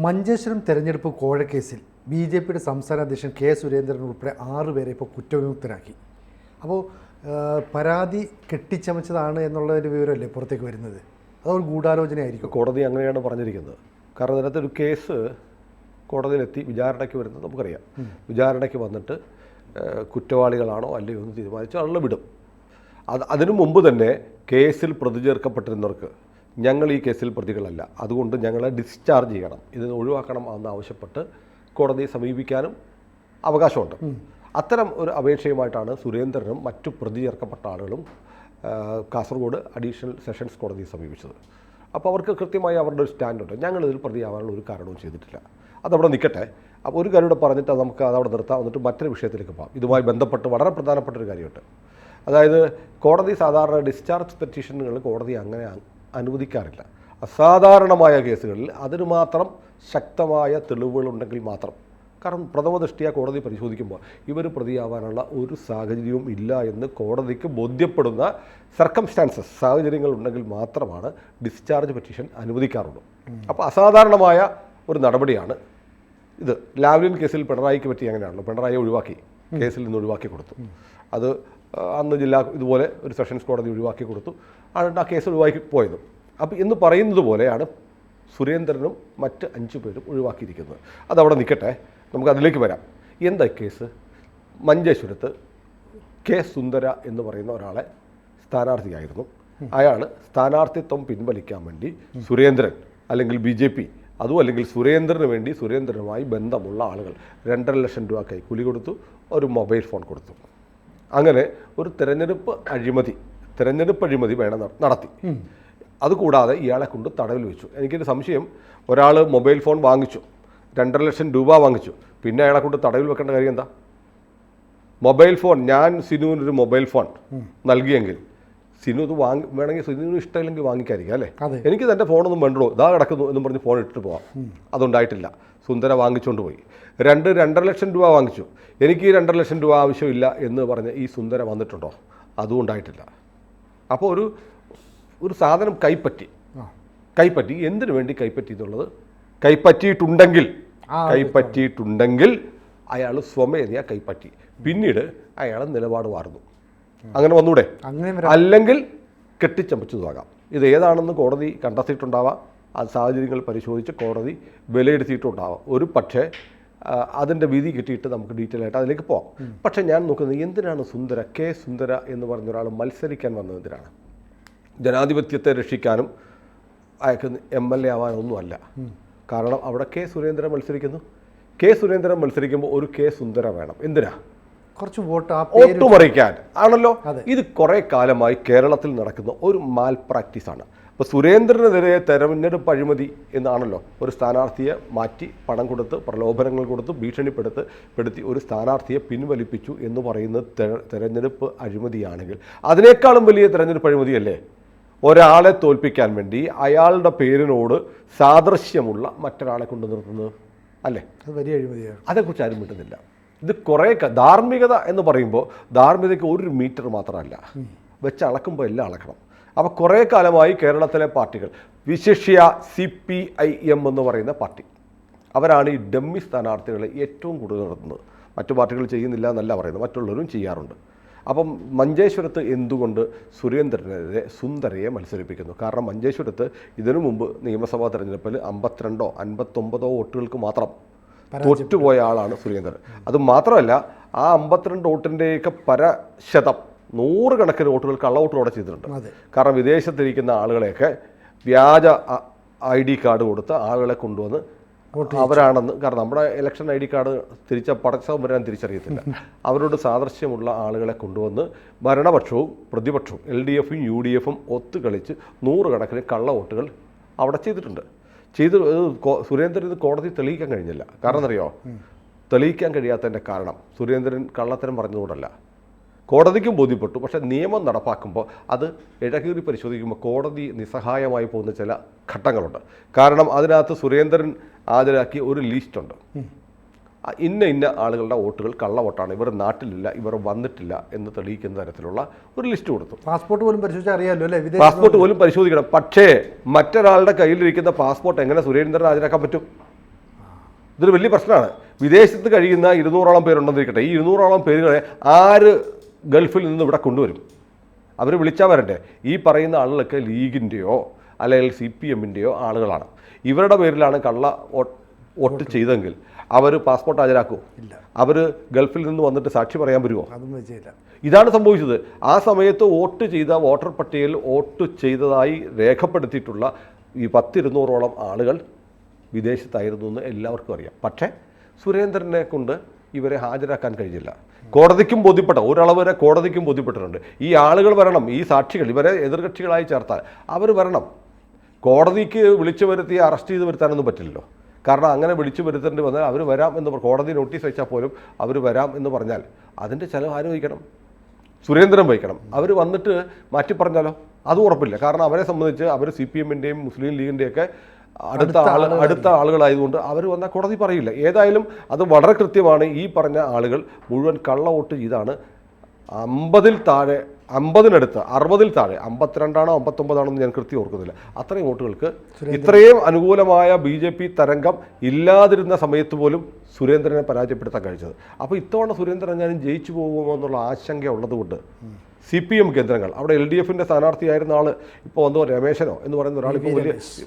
മഞ്ചേശ്വരം തെരഞ്ഞെടുപ്പ് കോഴക്കേസിൽ BJPയുടെ സംസ്ഥാന അധ്യക്ഷൻ കെ സുരേന്ദ്രൻ ഉൾപ്പെടെ 6 പേരെ ഇപ്പോൾ കുറ്റവിമുക്തരാക്കി. അപ്പോൾ പരാതി കെട്ടിച്ചമച്ചതാണ് എന്നുള്ളതിൻ്റെ വിവരമല്ലേ പുറത്തേക്ക് വരുന്നത്? അതൊരു ഗൂഢാലോചനയായിരിക്കും. കോടതി അങ്ങനെയാണ് പറഞ്ഞിരിക്കുന്നത്. കാരണം ഇതിനകത്ത് ഒരു കേസ് കോടതിയിലെത്തി വിചാരണയ്ക്ക് വരുന്നത് നമുക്കറിയാം. വിചാരണയ്ക്ക് വന്നിട്ട് കുറ്റവാളികളാണോ അല്ലയോ എന്ന് തീരുമാനിച്ച് ആളുകൾ വിടും. അതിനു മുമ്പ് തന്നെ കേസിൽ പ്രതി ചേർക്കപ്പെട്ടിരുന്നവർക്ക് ഞങ്ങൾ ഈ കേസിൽ പ്രതികളല്ല, അതുകൊണ്ട് ഞങ്ങളെ ഡിസ്ചാർജ് ചെയ്യണം, ഇതിന് ഒഴിവാക്കണം എന്നാവശ്യപ്പെട്ട് കോടതിയെ സമീപിക്കാനും അവകാശമുണ്ട്. അത്തരം ഒരു അപേക്ഷയുമായിട്ടാണ് സുരേന്ദ്രനും മറ്റു പ്രതി ചേർക്കപ്പെട്ട ആളുകളും കാസർഗോഡ് അഡീഷണൽ സെഷൻസ് കോടതിയെ സമീപിച്ചത്. അപ്പോൾ അവർക്ക് കൃത്യമായി അവരുടെ ഒരു സ്റ്റാൻഡുണ്ട്. ഞങ്ങളിതിൽ പ്രതിയാവാനുള്ള ഒരു കാരണവും ചെയ്തിട്ടില്ല, അതവിടെ നിൽക്കട്ടെ. അപ്പോൾ ഒരു കാര്യം പറഞ്ഞിട്ട് നമുക്ക് അതവിടെ നിർത്താം, എന്നിട്ട് മറ്റൊരു വിഷയത്തിലേക്ക് പോകാം. ഇതുമായി ബന്ധപ്പെട്ട് വളരെ പ്രധാനപ്പെട്ട ഒരു കാര്യമുണ്ട്. അതായത് കോടതി സാധാരണ ഡിസ്ചാർജ് പെറ്റീഷനുകൾ കോടതി അങ്ങനെ അനുവദിക്കാറില്ല. അസാധാരണമായ കേസുകളിൽ അതിന് മാത്രം ശക്തമായ തെളിവുകളുണ്ടെങ്കിൽ മാത്രം. കാരണം പ്രഥമ ദൃഷ്ടിയ കോടതി പരിശോധിക്കുമ്പോൾ ഇവർ പ്രതിയാവാനുള്ള ഒരു സാഹചര്യവും ഇല്ല എന്ന് കോടതിക്ക് ബോധ്യപ്പെടുന്ന സർക്കംസ്റ്റാൻസസ് സാഹചര്യങ്ങൾ ഉണ്ടെങ്കിൽ മാത്രമാണ് ഡിസ്ചാർജ് പെറ്റീഷൻ അനുവദിക്കാറുള്ളൂ. അപ്പോൾ അസാധാരണമായ ഒരു നടപടിയാണ് ഇത്. ലാവ്ലിൻ കേസിൽ പിണറായിക്ക് പറ്റി അങ്ങനെയാണല്ലോ, പിണറായിയെ ഒഴിവാക്കി, കേസിൽ നിന്ന് ഒഴിവാക്കി കൊടുത്തു. അത് അന്ന് ഇതുപോലെ ഒരു സെഷൻസ് കോടതി ഒഴിവാക്കി കൊടുത്തു, ആ കേസ് ഒഴിവാക്കി പോയത്. അപ്പോൾ എന്ന് പറയുന്നത് പോലെയാണ് സുരേന്ദ്രനും മറ്റ് 5 പേരും ഒഴിവാക്കിയിരിക്കുന്നത്. അതവിടെ നിൽക്കട്ടെ, നമുക്ക് അതിലേക്ക് വരാം. എന്താ കേസ്? മഞ്ചേശ്വരത്ത് കെ സുന്ദര എന്ന് പറയുന്ന ഒരാളെ സ്ഥാനാർത്ഥിയായിരുന്നു. അയാൾ സ്ഥാനാർത്ഥിത്വം പിൻവലിക്കാൻ വേണ്ടി സുരേന്ദ്രൻ അല്ലെങ്കിൽ BJP, അതും അല്ലെങ്കിൽ സുരേന്ദ്രന് വേണ്ടി സുരേന്ദ്രനുമായി ബന്ധമുള്ള ആളുകൾ 2.5 ലക്ഷം രൂപ കൈക്കൂലി കൊടുത്തു, ഒരു മൊബൈൽ ഫോൺ കൊടുത്തു. അങ്ങനെ ഒരു തെരഞ്ഞെടുപ്പ് അഴിമതി നടത്തി. അതുകൂടാതെ ഇയാളെ കൊണ്ട് തടവിൽ വെച്ചു. എനിക്കൊരു സംശയം, ഒരാൾ മൊബൈൽ ഫോൺ വാങ്ങിച്ചു, 2.5 ലക്ഷം രൂപ വാങ്ങിച്ചു, പിന്നെ അയാളെ കൊണ്ട് തടവിൽ വെക്കേണ്ട കാര്യം എന്താ? മൊബൈൽ ഫോൺ, ഞാൻ സിനുവിനൊരു മൊബൈൽ ഫോൺ നൽകിയെങ്കിൽ സിനു ഇത് വേണമെങ്കിൽ സിനുവിന് ഇഷ്ടമില്ലെങ്കിൽ വാങ്ങിക്കാതിരിക്കുക അല്ലേ? എനിക്ക് തൻ്റെ ഫോണൊന്നും വേണ്ടോ, ഇതാ കിടക്കുന്നു എന്നും പറഞ്ഞ് ഫോൺ ഇട്ടിട്ട് പോവാം. അതുണ്ടായിട്ടില്ല. സുന്ദര വാങ്ങിച്ചുകൊണ്ട് പോയി. 2.5 ലക്ഷം രൂപ വാങ്ങിച്ചു, എനിക്ക് ഈ 2.5 ലക്ഷം രൂപ ആവശ്യമില്ല എന്ന് പറഞ്ഞ് ഈ സുന്ദര വന്നിട്ടുണ്ടോ? അതും ഉണ്ടായിട്ടില്ല. അപ്പോൾ ഒരു സാധനം കൈപ്പറ്റി എന്തിനു വേണ്ടി കൈപ്പറ്റി എന്നുള്ളത്, കൈപ്പറ്റിയിട്ടുണ്ടെങ്കിൽ അയാൾ സ്വമേധയാ കൈപ്പറ്റി, പിന്നീട് അയാൾ നിലപാട് മാറുന്നു. അങ്ങനെ വന്നൂടെ? അല്ലെങ്കിൽ കെട്ടിച്ചമച്ചതാകാം. ഇത് ഏതാണെന്ന് കോടതി കണ്ടെത്തിയിട്ടുണ്ടാവാം. ആ സാഹചര്യങ്ങൾ പരിശോധിച്ച് കോടതി വിലയിരുത്തിയിട്ടുണ്ടാവാം. ഒരു പക്ഷേ അതിൻ്റെ വിധി കിട്ടിയിട്ട് നമുക്ക് ഡീറ്റെയിൽ ആയിട്ട് അതിലേക്ക് പോകാം. പക്ഷേ ഞാൻ നോക്കുന്നത്, എന്തിനാണ് കെ സുന്ദര എന്ന് പറഞ്ഞ ഒരാൾ മത്സരിക്കാൻ വന്നത്? എന്തിനാണ്? ജനാധിപത്യത്തെ രക്ഷിക്കാനും അയാൾക്ക് MLA ആവാനൊന്നുമല്ല. കാരണം അവിടെ കെ സുരേന്ദ്രൻ മത്സരിക്കുമ്പോൾ ഒരു കെ സുന്ദര വേണം. എന്തിനാ? കുറച്ച് വോട്ട് മറിക്കാൻ ആണല്ലോ. ഇത് കുറേ കാലമായി കേരളത്തിൽ നടക്കുന്ന ഒരു മാൽ പ്രാക്ടീസാണ്. അപ്പോൾ സുരേന്ദ്രനെതിരെ തെരഞ്ഞെടുപ്പ് അഴിമതി എന്നാണല്ലോ, ഒരു സ്ഥാനാർത്ഥിയെ മാറ്റി പണം കൊടുത്ത്, പ്രലോഭനങ്ങൾ കൊടുത്ത്, ഭീഷണിപ്പെടുത്തി ഒരു സ്ഥാനാർത്ഥിയെ പിൻവലിപ്പിച്ചു എന്ന് പറയുന്നത് തെരഞ്ഞെടുപ്പ് അഴിമതിയാണെങ്കിൽ അതിനേക്കാളും വലിയ തെരഞ്ഞെടുപ്പ് അഴിമതിയല്ലേ ഒരാളെ തോൽപ്പിക്കാൻ വേണ്ടി അയാളുടെ പേരിനോട് സാദൃശ്യമുള്ള മറ്റൊരാളെ കൊണ്ട് നിർത്തുന്നത് അല്ലേ? അത് വലിയ അഴിമതിയാണ്. അതേക്കുറിച്ച് ആരും മിണ്ടുന്നില്ല. ഇത് കുറേ ധാർമ്മികത എന്ന് പറയുമ്പോൾ ധാർമ്മികതയ്ക്ക് 1 മീറ്റർ മാത്രമല്ല, വെച്ച് അളക്കുമ്പോൾ എല്ലാം അളക്കണം. അപ്പോൾ കുറേ കാലമായി കേരളത്തിലെ പാർട്ടികൾ, വിശിഷ്യ CPIM എന്ന് പറയുന്ന പാർട്ടി, അവരാണ് ഈ ഡമ്മി സ്ഥാനാർത്ഥികളെ ഏറ്റവും കൂടുതൽ നടത്തുന്നത്. മറ്റു പാർട്ടികൾ ചെയ്യുന്നില്ല എന്നല്ല പറയുന്നത്, മറ്റുള്ളവരും ചെയ്യാറുണ്ട്. അപ്പം മഞ്ചേശ്വരത്ത് എന്തുകൊണ്ട് സുരേന്ദ്രനെതിരെ സുന്ദരയെ മത്സരിപ്പിക്കുന്നു? കാരണം മഞ്ചേശ്വരത്ത് ഇതിനു മുമ്പ് നിയമസഭാ തെരഞ്ഞെടുപ്പിൽ 52 or 59 വോട്ടുകൾക്ക് മാത്രം തോറ്റുപോയ ആളാണ് സുരേന്ദ്രൻ. അതുമാത്രമല്ല, ആ 52 വോട്ടിൻ്റെയൊക്കെ പരശതം 100 കണക്കിന് വോട്ടുകൾ കള്ളവോട്ടിലൂടെ ചെയ്തിട്ടുണ്ട്. കാരണം വിദേശത്തിരിക്കുന്ന ആളുകളെയൊക്കെ വ്യാജ ID കാർഡ് കൊടുത്ത് ആളുകളെ കൊണ്ടുവന്ന് അവരാണെന്ന്, കാരണം നമ്മുടെ ഇലക്ഷൻ ID കാർഡ് പടച്ചവൻ വരാൻ തിരിച്ചറിയത്തില്ല, അവരോട് സാദൃശ്യമുള്ള ആളുകളെ കൊണ്ടുവന്ന് ഭരണപക്ഷവും പ്രതിപക്ഷവും LDFും UDFും ഒത്തുകളിച്ച് 100 കണക്കിന് കള്ളവോട്ടുകൾ അവിടെ ചെയ്തിട്ടുണ്ട്. സുരേന്ദ്രൻ ഇത് കോടതി തെളിയിക്കാൻ കഴിഞ്ഞില്ല. കാരണം അറിയോ? തെളിയിക്കാൻ കഴിയാത്തതിൻ്റെ കാരണം സുരേന്ദ്രൻ കള്ളത്തരം പറഞ്ഞതുകൊണ്ടല്ല, കോടതിക്കും ബോധ്യപ്പെട്ടു. പക്ഷേ നിയമം നടപ്പാക്കുമ്പോൾ അത് ഇഴകീറി പരിശോധിക്കുമ്പോൾ കോടതി നിസ്സഹായമായി പോകുന്ന ചില ഘട്ടങ്ങളുണ്ട്. കാരണം അതിനകത്ത് സുരേന്ദ്രൻ ഹാജരാക്കിയ ഒരു ലിസ്റ്റുണ്ട്. ഇന്ന ആളുകളുടെ വോട്ടുകൾ കള്ളവോട്ടാണ്, ഇവർ നാട്ടിലില്ല, ഇവർ വന്നിട്ടില്ല എന്ന് തെളിയിക്കുന്ന തരത്തിലുള്ള ഒരു ലിസ്റ്റ് കൊടുത്തു. പാസ്പോർട്ട് പോലും പരിശോധിച്ചാൽ അറിയാമല്ലോ അല്ലേ? പാസ്പോർട്ട് പോലും പരിശോധിക്കണം. പക്ഷേ മറ്റൊരാളുടെ കയ്യിലിരിക്കുന്ന പാസ്പോർട്ട് എങ്ങനെ സുരേന്ദ്രൻ ഹാജരാക്കാൻ പറ്റും? ഇതൊരു വലിയ പ്രശ്നമാണ്. വിദേശത്ത് കഴിയുന്ന 200ഓളം പേരുണ്ടെന്നിരിക്കട്ടെ, ഈ 200ഓളം പേരുകളെ ആര് ഗൾഫിൽ നിന്ന് ഇവിടെ കൊണ്ടുവരും? അവർ വിളിച്ചാൽ വരണ്ടേ? ഈ പറയുന്ന ആളുകളൊക്കെ ലീഗിൻ്റെയോ അല്ലെങ്കിൽ CPM-ൻ്റെയോ ആളുകളാണ്. ഇവരുടെ പേരിലാണ് കള്ള വോട്ട് ചെയ്തെങ്കിൽ അവർ പാസ്പോർട്ട് ഹാജരാക്കുമോ? ഇല്ല. അവർ ഗൾഫിൽ നിന്ന് വന്നിട്ട് സാക്ഷി പറയാൻ വരുമോ? അതൊന്നും ചെയ്യില്ല. ഇതാണ് സംഭവിച്ചത്. ആ സമയത്ത് വോട്ട് ചെയ്ത വോട്ടർ പട്ടികയിൽ വോട്ട് ചെയ്തതായി രേഖപ്പെടുത്തിയിട്ടുള്ള ഈ 200-200ഓളം ആളുകൾ വിദേശത്തായിരുന്നു എന്ന് എല്ലാവർക്കും അറിയാം. പക്ഷേ സുരേന്ദ്രനെ കൊണ്ട് ഇവരെ ഹാജരാക്കാൻ കഴിഞ്ഞില്ല. കോടതിക്കും ബോധ്യപ്പെട്ട ഒരളവ് വരെ കോടതിക്കും ബോധ്യപ്പെട്ടിട്ടുണ്ട്. ഈ ആളുകൾ വരണം, ഈ സാക്ഷികൾ ഇവരെ എതിർകക്ഷികളായി ചേർത്താൽ അവർ വരണം. കോടതിക്ക് വിളിച്ചു വരുത്തി അറസ്റ്റ് ചെയ്ത് വരുത്താനൊന്നും പറ്റില്ലല്ലോ. കാരണം അങ്ങനെ വിളിച്ചു വരുത്തേണ്ടി വന്നാൽ അവർ വരാം എന്ന് കോടതി നോട്ടീസ് അയച്ചാൽ പോലും അവർ വരാം എന്ന് പറഞ്ഞാൽ അതിൻ്റെ ചിലവ് ആര് വഹിക്കണം? സുരേന്ദ്രൻ വഹിക്കണം. അവർ വന്നിട്ട് മാറ്റി പറഞ്ഞാലോ? അതും ഉറപ്പില്ല. കാരണം അവരെ സംബന്ധിച്ച് അവർ CPM-ൻ്റെയും മുസ്ലിം ലീഗിൻ്റെയൊക്കെ അടുത്ത ആളുകളായതുകൊണ്ട് അവർ വന്നാൽ കോടതി പറയില്ല. ഏതായാലും അത് വളരെ കൃത്യമാണ്. ഈ പറഞ്ഞ ആളുകൾ മുഴുവൻ കള്ള വോട്ട് ചെയ്താണ് 50-ൽ താഴെ, 50-നടുത്ത് 60-ൽ താഴെ, 52ആണോ 59ആണോ ഞാൻ കൃത്യം ഓർക്കുന്നില്ല, അത്രയും വോട്ടുകൾക്ക് ഇത്രയും അനുകൂലമായ BJP തരംഗം ഇല്ലാതിരുന്ന സമയത്ത് പോലും സുരേന്ദ്രനെ പരാജയപ്പെടുത്താൻ കഴിച്ചത്. അപ്പോൾ ഇത്തവണ സുരേന്ദ്രൻ ഞാനും ജയിച്ചു പോകുമോ എന്നുള്ള ആശങ്ക ഉള്ളതുകൊണ്ട് CPM കേന്ദ്രങ്ങൾ, അവിടെ LDF-ൻ്റെ സ്ഥാനാർത്ഥിയായിരുന്ന ആൾ ഇപ്പോൾ വന്നോ രമേശനോ എന്ന് പറയുന്ന ഒരാൾ ഇപ്പോൾ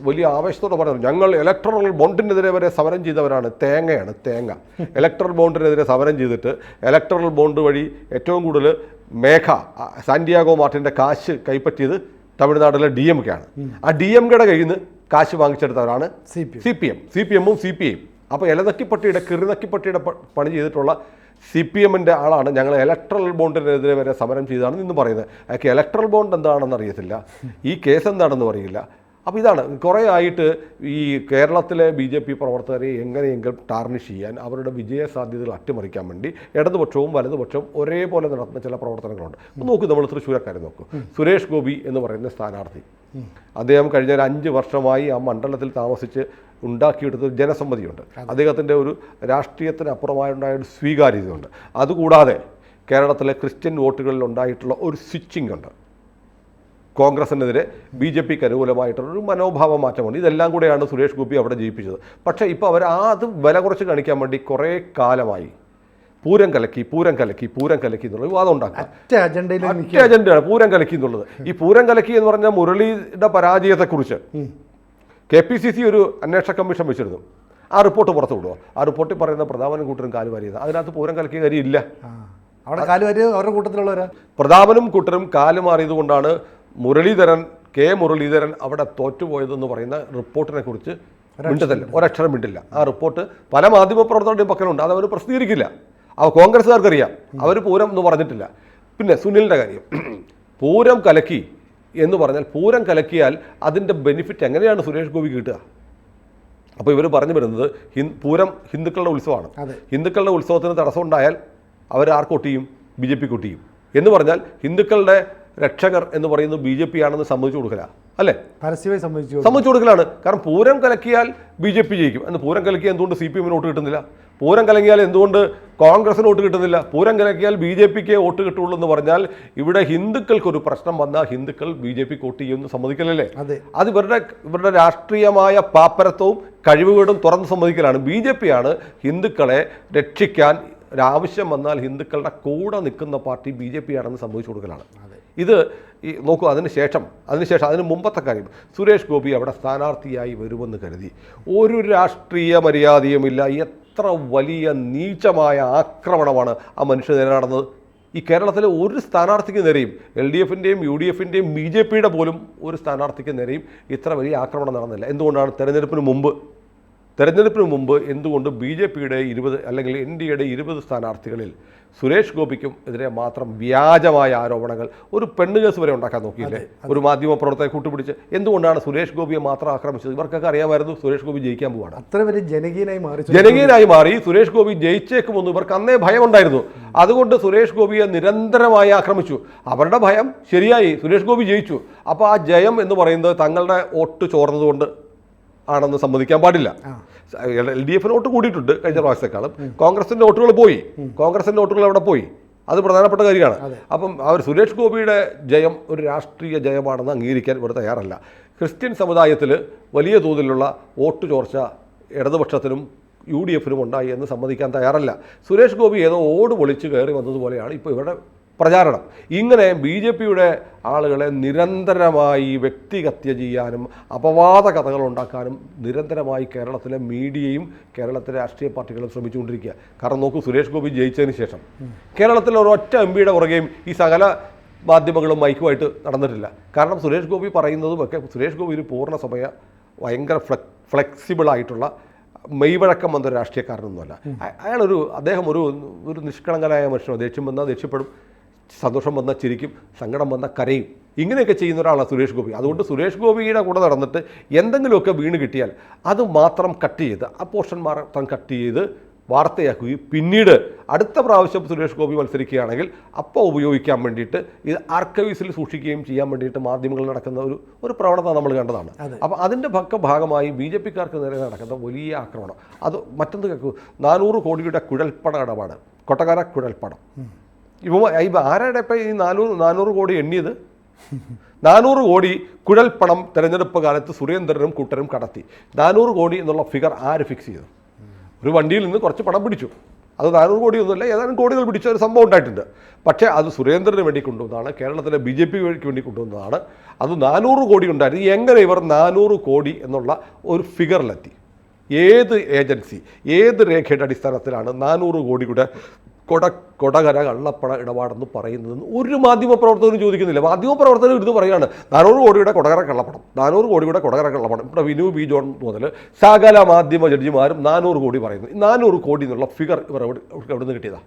വലിയ ആവേശത്തോടെ പറയുന്നു, ഞങ്ങൾ ഇലക്ട്രൽ ബോണ്ടിനെതിരെ വരെ സമരം ചെയ്തവരാണ്, തേങ്ങയാണ് തേങ്ങ. ഇലക്ട്രൽ ബോണ്ടിനെതിരെ സമരം ചെയ്തിട്ട് ഇലക്ട്രൽ ബോണ്ട് വഴി ഏറ്റവും കൂടുതൽ സാന്റിയാഗോ മാർട്ടിൻ്റെ കാശ് കൈപ്പറ്റിയത് തമിഴ്നാട്ടിലെ DMK ആണ്. ആ DMKയുടെ കയ്യിൽ നിന്ന് കാശ് വാങ്ങിച്ചെടുത്തവരാണ് CPM-ഉം CPI-യും. അപ്പോൾ ഇലനക്കിപ്പട്ടിയുടെ കിറുനക്കിപ്പട്ടിയുടെ പണി ചെയ്തിട്ടുള്ള CPM-ൻ്റെ ആളാണ് ഞങ്ങൾ ഇലക്ട്രൽ ബോണ്ടിനെതിരെ വരെ സമരം ചെയ്തതാണ് ഇന്ന് പറയുന്നത്. അയാൾക്ക് ഇലക്ട്രൽ ബോണ്ട് എന്താണെന്ന് അറിയത്തില്ല, ഈ കേസ് എന്താണെന്നും അറിയില്ല. അപ്പോൾ ഇതാണ് കുറേ ആയിട്ട് ഈ കേരളത്തിലെ BJP പ്രവർത്തകരെ എങ്ങനെയെങ്കിലും ടാർണിഷ് ചെയ്യാൻ, അവരുടെ വിജയ സാധ്യതകൾ അട്ടിമറിക്കാൻ വേണ്ടി ഇടതുപക്ഷവും വലതുപക്ഷവും ഒരേപോലെ നടത്തുന്ന ചില പ്രവർത്തനങ്ങളുണ്ട്. നോക്കൂ, നമ്മൾ തൃശ്ശൂരക്കാരെ നോക്കൂ. സുരേഷ് ഗോപി എന്ന് പറയുന്ന സ്ഥാനാർത്ഥി, അദ്ദേഹം കഴിഞ്ഞ ഒരു 5 വർഷമായി ആ മണ്ഡലത്തിൽ താമസിച്ച് ഉണ്ടാക്കിയെടുത്തൊരു ജനസമ്മതിയുണ്ട്. അദ്ദേഹത്തിൻ്റെ ഒരു രാഷ്ട്രീയത്തിന് അപ്പുറമായുണ്ടായ ഒരു സ്വീകാര്യതയുണ്ട്. അതുകൂടാതെ കേരളത്തിലെ ക്രിസ്ത്യൻ വോട്ടുകളിൽ ഉണ്ടായിട്ടുള്ള ഒരു സ്വിച്ചിങ് ഉണ്ട്. കോൺഗ്രസിനെതിരെ BJPക്ക് അനുകൂലമായിട്ടുള്ളൊരു മനോഭാവ മാറ്റമുണ്ട്. ഇതെല്ലാം കൂടെയാണ് സുരേഷ് ഗോപി അവിടെ ജയിപ്പിച്ചത്. പക്ഷേ ഇപ്പോൾ അവർ അത് വില കുറച്ച് കാണിക്കാൻ വേണ്ടി കുറേ കാലമായി പൂരം കലക്കി എന്നുള്ള വിവാദം ഉണ്ടാക്കുക. അജണ്ടയാണ് പൂരം കലക്കി എന്നുള്ളത്. ഈ പൂരം കലക്കി എന്ന് പറഞ്ഞാൽ മുരളിയുടെ പരാജയത്തെക്കുറിച്ച് KPCC ഒരു അന്വേഷണ കമ്മീഷൻ വെച്ചിരുന്നു. ആ റിപ്പോർട്ട് പുറത്തു വിടുമോ? ആ റിപ്പോർട്ടിൽ പറയുന്ന പ്രതാപനും കൂട്ടരും കാലുവാരിയത്, അതിനകത്ത് പൂരം കലക്കിയ കാര്യം ഇല്ല. അവിടെ കാലുവാരി അവരുടെ കൂട്ടത്തിലുള്ളവരാ. പ്രതാപനും കൂട്ടരും കാലുമാറിയത് കൊണ്ടാണ് K. മുരളീധരൻ അവിടെ തോറ്റുപോയതെന്ന് പറയുന്ന റിപ്പോർട്ടിനെ കുറിച്ച് മിണ്ടത്തില്ല, ഒരക്ഷരം മിണ്ടില്ല. ആ റിപ്പോർട്ട് പല മാധ്യമപ്രവർത്തകരുടെയും പക്കലുണ്ട്, അത് അവർ പ്രസിദ്ധീകരിക്കില്ല. കോൺഗ്രസ്സുകാർക്കറിയാം, അവർ പൂരം എന്ന് പറഞ്ഞിട്ടില്ല. പിന്നെ സുനിലിൻ്റെ കാര്യം, പൂരം കലക്കി എന്ന് പറഞ്ഞാൽ പൂരം കലക്കിയാൽ അതിൻ്റെ ബെനിഫിറ്റ് എങ്ങനെയാണ് സുരേഷ് ഗോപി കിട്ടുക? അപ്പോൾ ഇവർ പറഞ്ഞു വരുന്നത് പൂരം ഹിന്ദുക്കളുടെ ഉത്സവമാണ്. ഹിന്ദുക്കളുടെ ഉത്സവത്തിന് തടസ്സമുണ്ടായാൽ അവർ ആർക്ക് വോട്ട് ചെയ്യും? BJP വോട്ട് ചെയ്യും. എന്ന് പറഞ്ഞാൽ ഹിന്ദുക്കളുടെ രക്ഷകർ എന്ന് പറയുന്നത് BJP ആണെന്ന് സമ്മതിച്ചു കൊടുക്കല, അല്ലേ? പരസ്യമായി സമ്മതിച്ചു കൊടുക്കലാണ്. കാരണം പൂരം കലക്കിയാൽ BJP ജയിക്കും. എന്ന് പൂരം കലക്കിയാൽ എന്തുകൊണ്ട് CPM-ന് വോട്ട് കിട്ടുന്നില്ല? പൂരം കലങ്ങിയാൽ എന്തുകൊണ്ട് കോൺഗ്രസിന് വോട്ട് കിട്ടുന്നില്ല? പൂരം കലക്കിയാൽ BJPക്ക് വോട്ട് കിട്ടുള്ളൂ എന്ന് പറഞ്ഞാൽ ഇവിടെ ഹിന്ദുക്കൾക്കൊരു പ്രശ്നം വന്നാൽ ഹിന്ദുക്കൾ BJPക്ക് വോട്ട് ചെയ്യുമെന്ന് സമ്മതിക്കലല്ലേ? അത് ഇവരുടെ രാഷ്ട്രീയമായ പാപ്പരത്വവും കഴിവുകളും തുറന്ന് സമ്മതിക്കലാണ്. BJP ആണ് ഹിന്ദുക്കളെ രക്ഷിക്കാൻ ഒരാവശ്യം വന്നാൽ ഹിന്ദുക്കളുടെ കൂടെ നിൽക്കുന്ന പാർട്ടി BJP ആണെന്ന് സമ്മതിച്ചു കൊടുക്കലാണ്. ഇത് നോക്കൂ, അതിന് മുമ്പത്തെ കാര്യം, സുരേഷ് ഗോപി അവിടെ സ്ഥാനാർത്ഥിയായി വരുമെന്ന് കരുതി ഒരു രാഷ്ട്രീയ മര്യാദയുമില്ല. എത്ര വലിയ നീചമായ ആക്രമണമാണ് ആ മനുഷ്യ നേരെ നടന്നത്. ഈ കേരളത്തിലെ ഒരു സ്ഥാനാർത്ഥിക്ക് നേരെയും, LDF-ൻ്റെയും UDF-ൻ്റെയും BJPയുടെ പോലും ഒരു സ്ഥാനാർത്ഥിക്ക് നേരെയും ഇത്ര വലിയ ആക്രമണം നടന്നില്ല. എന്തുകൊണ്ടാണ്? തെരഞ്ഞെടുപ്പിന് മുമ്പ് എന്തുകൊണ്ട് BJPയുടെ 20 അല്ലെങ്കിൽ NDAയുടെ 20 സ്ഥാനാർത്ഥികളിൽ സുരേഷ് ഗോപിക്കും എതിരെ മാത്രം വ്യാജമായ ആരോപണങ്ങൾ, ഒരു പെണ്ണ് കേസ് വരെ ഉണ്ടാക്കാൻ നോക്കിയില്ലേ ഒരു മാധ്യമ പ്രവർത്തകരെ കൂട്ടുപിടിച്ച്? എന്തുകൊണ്ടാണ് സുരേഷ് ഗോപിയെ മാത്രം ആക്രമിച്ചത്? ഇവർക്കൊക്കെ അറിയാമായിരുന്നു സുരേഷ് ഗോപി ജയിക്കാൻ പോവാണ്. അത്ര വലിയ ജനകീയനായി മാറി സുരേഷ് ഗോപി ജയിച്ചേക്കുമെന്ന് ഇവർക്ക് അന്നേ ഭയമുണ്ടായിരുന്നു. അതുകൊണ്ട് സുരേഷ് ഗോപിയെ നിരന്തരമായി ആക്രമിച്ചു. അവരുടെ ഭയം ശരിയായി, സുരേഷ് ഗോപി ജയിച്ചു. അപ്പോൾ ആ ജയം എന്ന് പറയുന്നത് തങ്ങളുടെ വോട്ട് ചോർന്നതുകൊണ്ട് ആണെന്ന് സമ്മതിക്കാൻ പാടില്ല. LDF-ന് വോട്ട് കൂടിയിട്ടുണ്ട് കഴിഞ്ഞ പ്രാവശ്യത്തെക്കാളും. കോൺഗ്രസിൻ്റെ വോട്ടുകൾ അവിടെ പോയി. അത് പ്രധാനപ്പെട്ട കാര്യമാണ്. അപ്പം സുരേഷ് ഗോപിയുടെ ജയം ഒരു രാഷ്ട്രീയ ജയമാണെന്ന് അംഗീകരിക്കാൻ ഇവിടെ തയ്യാറല്ല. ക്രിസ്ത്യൻ സമുദായത്തിൽ വലിയ തോതിലുള്ള വോട്ട് ചോർച്ച ഇടതുപക്ഷത്തിനും UDF-നും ഉണ്ടായി എന്ന് സമ്മതിക്കാൻ തയ്യാറല്ല. സുരേഷ് ഗോപി ഏതോ ഓട് പൊളിച്ച് കയറി വന്നതുപോലെയാണ് ഇപ്പോൾ ഇവരുടെ പ്രചാരണം. ഇങ്ങനെ BJP-യുടെ ആളുകളെ നിരന്തരമായി വ്യക്തിഹത്യ ചെയ്യാനും അപവാദ കഥകൾ ഉണ്ടാക്കാനും നിരന്തരമായി കേരളത്തിലെ മീഡിയയും കേരളത്തിലെ രാഷ്ട്രീയ പാർട്ടികളും ശ്രമിച്ചുകൊണ്ടിരിക്കുക. കാരണം നോക്കൂ, സുരേഷ് ഗോപി ജയിച്ചതിന് ശേഷം കേരളത്തിൽ ഒരൊറ്റ MP-യുടെ പുറകെയും ഈ സകല മാധ്യമങ്ങളും മൈക്കുമായിട്ട് നടന്നിട്ടില്ല. കാരണം സുരേഷ് ഗോപി പറയുന്നതുമൊക്കെ, സുരേഷ് ഗോപി ഒരു പൂർണ്ണ സമയ ഭയങ്കര ഫ്ലെക്സിബിളായിട്ടുള്ള മെയ്വഴക്കം വന്നൊരു രാഷ്ട്രീയക്കാരനൊന്നുമല്ല. അദ്ദേഹം ഒരു നിഷ്കളങ്കനായ മനുഷ്യനാണ്. ദേഷ്യം വന്നാൽ ദേഷ്യപ്പെടും, സന്തോഷം വന്നാൽ ചിരിക്കും, സങ്കടം വന്നാൽ കരയും. ഇങ്ങനെയൊക്കെ ചെയ്യുന്ന ഒരാളാണ് സുരേഷ് ഗോപി. അതുകൊണ്ട് സുരേഷ് ഗോപിയുടെ കൂടെ നടന്നിട്ട് എന്തെങ്കിലുമൊക്കെ വീണ് കിട്ടിയാൽ അത് മാത്രം കട്ട് ചെയ്ത്, ആ പോർഷൻ മാത്രം കട്ട് ചെയ്ത് വാർത്തയാക്കുകയും പിന്നീട് അടുത്ത പ്രാവശ്യം സുരേഷ് ഗോപി മത്സരിക്കുകയാണെങ്കിൽ അപ്പോൾ ഉപയോഗിക്കാൻ വേണ്ടിയിട്ട് ഇത് ആർക്കൈവ്സിൽ സൂക്ഷിക്കുകയും ചെയ്യാൻ വേണ്ടിയിട്ട് മാധ്യമങ്ങളിൽ നടക്കുന്ന ഒരു പ്രവണത നമ്മൾ കണ്ടതാണ്. അപ്പോൾ അതിൻ്റെ ഭാഗമായി BJP-ക്കാർക്ക് നേരെ നടക്കുന്ന വലിയ ആക്രമണം. അത് മറ്റൊന്ന് കേൾക്കൂ, 400 കോടിയുടെ കുഴൽപ്പണ ഇടപാട്, കൊട്ടകര കുഴൽപ്പണം. ആരാടെ ഇപ്പം ഈ 400 കോടി എണ്ണിയത്? 400 കോടി കുഴൽപ്പണം തെരഞ്ഞെടുപ്പ് കാലത്ത് സുരേന്ദ്രനും കൂട്ടരും കടത്തി. 400 കോടി എന്നുള്ള ഫിഗർ ആര് ഫിക്സ് ചെയ്തു? ഒരു വണ്ടിയിൽ നിന്ന് കുറച്ച് പണം പിടിച്ചു. അത് 400 കോടിയൊന്നുമല്ല, ഏതാനും കോടികൾ പിടിച്ച ഒരു സംഭവം ഉണ്ടായിട്ടുണ്ട്. പക്ഷേ അത് സുരേന്ദ്രന് വേണ്ടി കൊണ്ടുവന്നതാണ്, കേരളത്തിലെ BJP-ക്ക് വേണ്ടി കൊണ്ടുവന്നതാണ്. അത് 400 കോടി ഉണ്ടായിരുന്നു. എങ്ങനെ ഇവർ 400 കോടി എന്നുള്ള ഒരു ഫിഗറിലെത്തി? ഏത് ഏജൻസി, ഏത് രേഖയുടെ അടിസ്ഥാനത്തിലാണ് 400 കോടിയുടെ കൊടകര കള്ളപ്പണ ഇടപാടെന്ന് പറയുന്നതെന്ന് ഒരു മാധ്യമപ്രവർത്തകനും ചോദിക്കുന്നില്ല. മാധ്യമപ്രവർത്തകർ ഇത് പറയുകയാണ്, 400 കോടിയുടെ കൊടകര കള്ളപ്പണം, 400 കോടിയുടെ കൊടകര കള്ളപ്പണം. ഇവിടെ വിനു B. ജോൺ മുതൽ സകല മാധ്യമ ജഡ്ജിമാരും 400 കോടി പറയുന്നു. ഈ 400 കോടി എന്നുള്ള ഫിഗർ ഇവർ എവിടെ നിന്ന് കിട്ടിയതാണ്?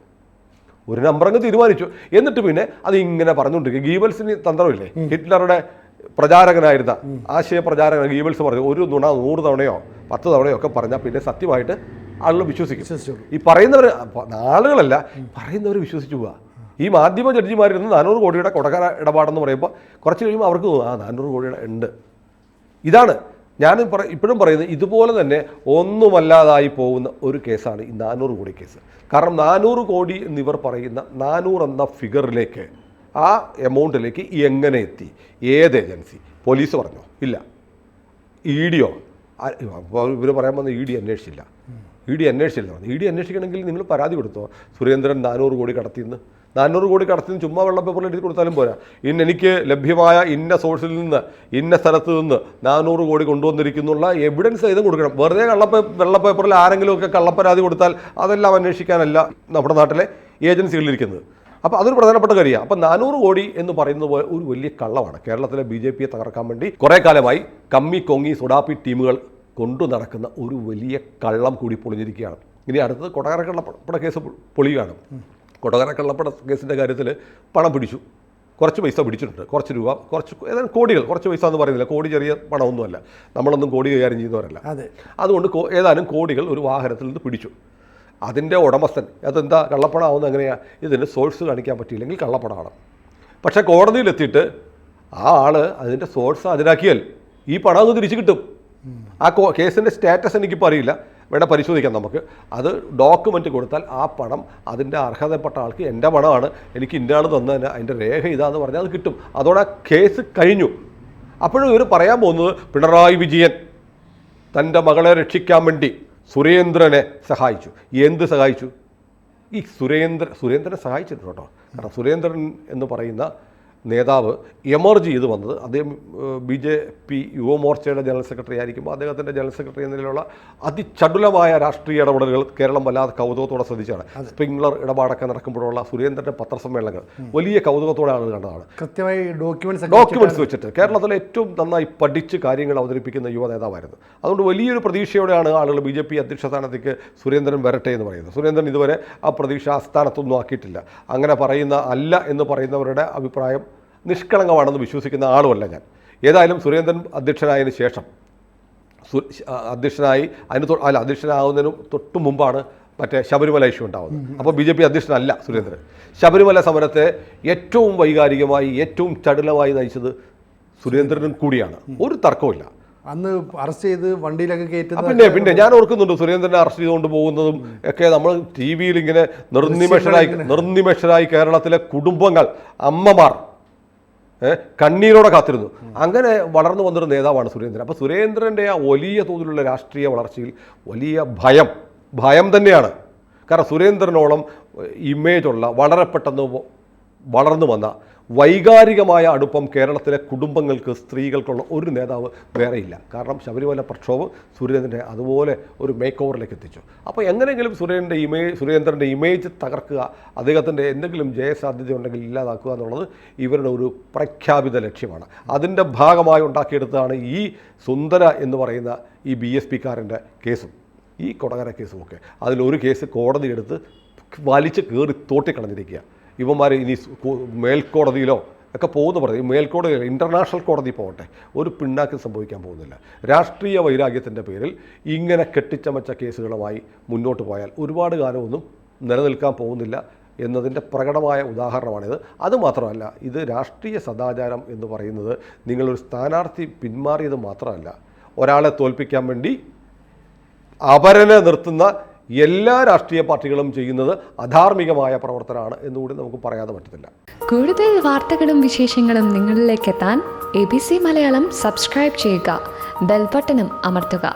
ഒരു നമ്പർ അങ്ങ് തീരുമാനിച്ചു. എന്നിട്ട് പിന്നെ അത് ഇങ്ങനെ പറഞ്ഞുകൊണ്ടിരിക്കുക. ഗീബൽസിന് തന്ത്രമില്ലേ? ഹിറ്റ്ലറുടെ പ്രചാരകനായിരുന്ന ആശയ പ്രചാരകൻ ഗീബൽസ് പറഞ്ഞു, ഒരു നുണ 100 തവണയോ 10 തവണയോ ഒക്കെ പറഞ്ഞാൽ പിന്നെ സത്യമായിട്ട് ആളുകൾ വിശ്വസിക്കും. ഈ പറയുന്നവർ, ആളുകളല്ല പറയുന്നവർ വിശ്വസിച്ചു പോവുക. ഈ മാധ്യമ ജഡ്ജിമാരിൽ 400 കോടിയുടെ കൊടകര ഇടപാടെന്ന് പറയുമ്പോൾ കുറച്ച് കഴിയുമ്പോൾ അവർക്ക് തോന്നും 400 കോടിയുടെ ഉണ്ട്. ഇതാണ് ഞാൻ ഇപ്പോഴും പറയുന്നത്. ഇതുപോലെ തന്നെ ഒന്നുമല്ലാതായി പോകുന്ന ഒരു കേസാണ് ഈ 400 കോടി കേസ്. കാരണം 400 കോടി എന്നിവർ പറയുന്ന 400 എന്ന ഫിഗറിലേക്ക്, ആ എമൗണ്ടിലേക്ക് എങ്ങനെ എത്തി? ഏത് ഏജൻസി? പോലീസ് പറഞ്ഞോ? ഇല്ല. ED ഇവർ പറയാൻ വന്ന ED അന്വേഷിച്ചില്ല. ED അന്വേഷിക്കണമെങ്കിൽ നിങ്ങൾ പരാതി കൊടുത്തോ, സുരേന്ദ്രൻ 400 കോടി കടത്തിയെന്ന്. 400 കോടി കടത്തിന്ന് ചുമ്മാ വെള്ള പേപ്പറിൽ എഴുതി കൊടുത്താലും പോരാ. എനിക്ക് ലഭ്യമായ ഇന്ന സോഴ്സിൽ നിന്ന്, ഇന്ന സ്ഥലത്ത് നിന്ന് 400 കോടി കൊണ്ടുവന്നിരിക്കുന്നുള്ള എവിഡൻസ് ചെയ്തും കൊടുക്കണം. വെറുതെ വെള്ള പേപ്പറിൽ ആരെങ്കിലുമൊക്കെ കള്ളപ്പരാതി കൊടുത്താൽ അതെല്ലാം അന്വേഷിക്കാനല്ല നമ്മുടെ നാട്ടിലെ ഏജൻസികളിലിരിക്കുന്നത്. അപ്പോൾ അതൊരു പ്രധാനപ്പെട്ട കാര്യമാണ്. അപ്പോൾ 400 കോടി എന്ന് പറയുന്നത് പോലെ ഒരു വലിയ കള്ളമാണ്. കേരളത്തിലെ BJP-യെ തകർക്കാൻ വേണ്ടി കുറേ കാലമായി കമ്മി കൊങ്ങി സുഡാപ്പി ടീമുകൾ കൊണ്ടു നടക്കുന്ന ഒരു വലിയ കള്ളം കൂടി പൊളിഞ്ഞിരിക്കുകയാണ്. ഇനി അടുത്തത് കൊടകര കള്ളപ്പണ കേസ് പൊളിയുകയാണ്. കൊടകര കള്ളപ്പണ കേസിൻ്റെ കാര്യത്തിൽ പണം പിടിച്ചു, കുറച്ച് പൈസ പിടിച്ചിട്ടുണ്ട്, കുറച്ച് രൂപ, ഏതാനും കോടികൾ. കുറച്ച് പൈസ എന്ന് പറയുന്നില്ല, കോടി ചെറിയ പണമൊന്നുമല്ല, നമ്മളൊന്നും കോടി കൈകാര്യം ചെയ്യുന്നവരല്ല. അതുകൊണ്ട് ഏതാനും കോടികൾ ഒരു വാഹനത്തിൽ നിന്ന് പിടിച്ചു. അതിൻ്റെ ഉടമസ്ഥൻ അതെന്താ കള്ളപ്പണമാവുന്നത് എങ്ങനെയാണ്? ഇതിൻ്റെ സോഴ്സ് കാണിക്കാൻ പറ്റിയില്ലെങ്കിൽ കള്ളപ്പണമാണ്. പക്ഷേ കോടതിയിലെത്തിയിട്ട് ആ ആൾ അതിൻ്റെ സോഴ്സ് ഹാജരാക്കിയാൽ ഈ പണം അങ്ങ് തിരിച്ചു കിട്ടും. ആ കേസിൻ്റെ സ്റ്റാറ്റസ് എനിക്കിപ്പോൾ അറിയില്ല, വേണ്ട പരിശോധിക്കാം നമുക്ക്. അത് ഡോക്യുമെൻ്റ് കൊടുത്താൽ ആ പണം അതിൻ്റെ അർഹതപ്പെട്ട ആൾക്ക് എൻ്റെ പണമാണ്, എനിക്ക് ഇന്ന ആൾ തന്നതിന് അതിൻ്റെ രേഖ ഇതാന്ന് പറഞ്ഞാൽ അത് കിട്ടും. അതോടെ ആ കേസ് കഴിഞ്ഞു. അപ്പോഴും ഇവർ പറയാൻ പോകുന്നത് പിണറായി വിജയൻ തൻ്റെ മകളെ രക്ഷിക്കാൻ വേണ്ടി സുരേന്ദ്രനെ സഹായിച്ചു. എന്ത് സഹായിച്ചു? ഈ സുരേന്ദ്രനെ സഹായിച്ചിട്ടുണ്ട് കേട്ടോ. കാരണം സുരേന്ദ്രൻ എന്ന് പറയുന്ന നേതാവ് എമർജ് ചെയ്ത് വന്നത് അദ്ദേഹം BJP യുവമോർച്ചയുടെ ജനറൽ സെക്രട്ടറി ആയിരിക്കുമ്പോൾ അദ്ദേഹത്തിൻ്റെ ജനറൽ സെക്രട്ടറി എന്ന നിലയിലുള്ള അതിചടുലമായ രാഷ്ട്രീയ ഇടപെടലുകൾ കേരളം വല്ലാതെ കൗതുകത്തോടെ ശ്രദ്ധിച്ചാണ്. സ്പ്രിംഗ്ലർ ഇടപാടൊക്കെ നടക്കുമ്പോഴുള്ള സുരേന്ദ്രൻ്റെ പത്രസമ്മേളനങ്ങൾ വലിയ കൗതുകത്തോടെ ആളുകൾ കണ്ടതാണ്. കൃത്യമായി ഡോക്യുമെന്റ്സ് വെച്ചിട്ട് കേരളത്തിലെ ഏറ്റവും നന്നായി പഠിച്ച് കാര്യങ്ങൾ അവതരിപ്പിക്കുന്ന യുവ നേതാവായിരുന്നു. അതുകൊണ്ട് വലിയൊരു പ്രതീക്ഷയോടെയാണ് ആളുകൾ BJP അധ്യക്ഷ സ്ഥാനത്തേക്ക് സുരേന്ദ്രൻ വരട്ടെ എന്ന് പറയുന്നത്. സുരേന്ദ്രൻ ഇതുവരെ ആ പ്രതീക്ഷ ആ സ്ഥാനത്തൊന്നും ആക്കിയിട്ടില്ല. അങ്ങനെ എന്ന് പറയുന്നവരുടെ അഭിപ്രായം നിഷ്കളങ്കമാണെന്ന് വിശ്വസിക്കുന്ന ആളുമല്ല ഞാൻ. ഏതായാലും സുരേന്ദ്രൻ അധ്യക്ഷനായതിനു ശേഷം അധ്യക്ഷനാകുന്നതിന് തൊട്ട് മുമ്പാണ് മറ്റേ ശബരിമല ഇഷ്യൂ ഉണ്ടാകുന്നത്. അപ്പോൾ BJP അധ്യക്ഷനല്ല സുരേന്ദ്രൻ. ശബരിമല സമരത്തെ ഏറ്റവും വൈകാരികമായി ഏറ്റവും ചടുലമായി നയിച്ചത് സുരേന്ദ്രനും കൂടിയാണ്, ഒരു തർക്കവുമില്ല. അന്ന് അറസ്റ്റ് ചെയ്ത് വണ്ടിയിലൊക്കെ കയറ്റുന്നത് പിന്നെ ഞാൻ ഓർക്കുന്നുണ്ട് സുരേന്ദ്രനെ അറസ്റ്റ് ചെയ്തുകൊണ്ട് പോകുന്നതും ഒക്കെ. നമ്മൾ TV-യിൽ ഇങ്ങനെ നിർനിമേഷരായി കേരളത്തിലെ കുടുംബങ്ങൾ, അമ്മമാർ കണ്ണീരോടെ കാത്തിരുന്നു. അങ്ങനെ വളർന്നു വന്നൊരു നേതാവാണ് സുരേന്ദ്രൻ. അപ്പോൾ സുരേന്ദ്രൻ്റെ ആ വലിയ തോതിലുള്ള രാഷ്ട്രീയ വളർച്ചയിൽ വലിയ ഭയം ഭയം തന്നെയാണ്. കാരണം സുരേന്ദ്രനോളം ഇമേജുള്ള വളരെ പെട്ടെന്ന് വളർന്നു വന്ന വൈകാരികമായ അടുപ്പം കേരളത്തിലെ കുടുംബങ്ങൾക്ക്, സ്ത്രീകൾക്കുള്ള ഒരു നേതാവ് വേറെയില്ല. കാരണം ശബരിമല പ്രക്ഷോഭം സുരേന്ദ്രനെ അതുപോലെ ഒരു മേക്ക് ഓവറിലേക്ക് എത്തിച്ചു. അപ്പോൾ എങ്ങനെയെങ്കിലും സുരേന്ദ്രൻ്റെ ഇമേജ് തകർക്കുക, അദ്ദേഹത്തിൻ്റെ എന്തെങ്കിലും ജയസാധ്യത ഉണ്ടെങ്കിൽ ഇല്ലാതാക്കുക എന്നുള്ളത് ഇവരുടെ ഒരു പ്രഖ്യാപിത ലക്ഷ്യമാണ്. അതിൻ്റെ ഭാഗമായി ഉണ്ടാക്കിയെടുത്തതാണ് ഈ സുന്ദര എന്ന് പറയുന്ന ഈ BSP-കാരൻ്റെ കേസും ഈ കൊടകര കേസുമൊക്കെ. അതിലൊരു കേസ് കോടതി എടുത്ത് വലിച്ച് കയറി തോട്ടിക്കളഞ്ഞിരിക്കുക. ഇവന്മാർ ഇനി മേൽക്കോടതിയിലോ ഒക്കെ പോകുന്നു പറയും. മേൽക്കോടതിയിൽ ഇൻ്റർനാഷണൽ കോടതി പോകട്ടെ, ഒരു പിണ്ണാക്കും സംഭവിക്കാൻ പോകുന്നില്ല. രാഷ്ട്രീയ വൈരാഗ്യത്തിൻ്റെ പേരിൽ ഇങ്ങനെ കെട്ടിച്ചമച്ച കേസുകളുമായി മുന്നോട്ട് പോയാൽ ഒരുപാട് കാലമൊന്നും നിലനിൽക്കാൻ പോകുന്നില്ല എന്നതിൻ്റെ പ്രകടമായ ഉദാഹരണമാണിത്. അതുമാത്രമല്ല, ഇത് രാഷ്ട്രീയ സദാചാരം എന്ന് പറയുന്നത് നിങ്ങളൊരു സ്ഥാനാർത്ഥി പിന്മാറിയത് മാത്രമല്ല, ഒരാളെ തോൽപ്പിക്കാൻ വേണ്ടി അപരനെ നിർത്തുന്ന എല്ലാ രാഷ്ട്രീയ പാർട്ടികളും ചെയ്യുന്നത് അധാർമികമായ പ്രവർത്തനമാണ് എന്നുകൂടി നമുക്ക് പറയാതെ പറ്റത്തില്ല. കൂടുതൽ വാർത്തകളും വിശേഷങ്ങളും നിങ്ങളിലേക്ക് എത്താൻ ABC മലയാളം സബ്സ്ക്രൈബ് ചെയ്യുക, ബെൽ ബട്ടണും അമർത്തുക.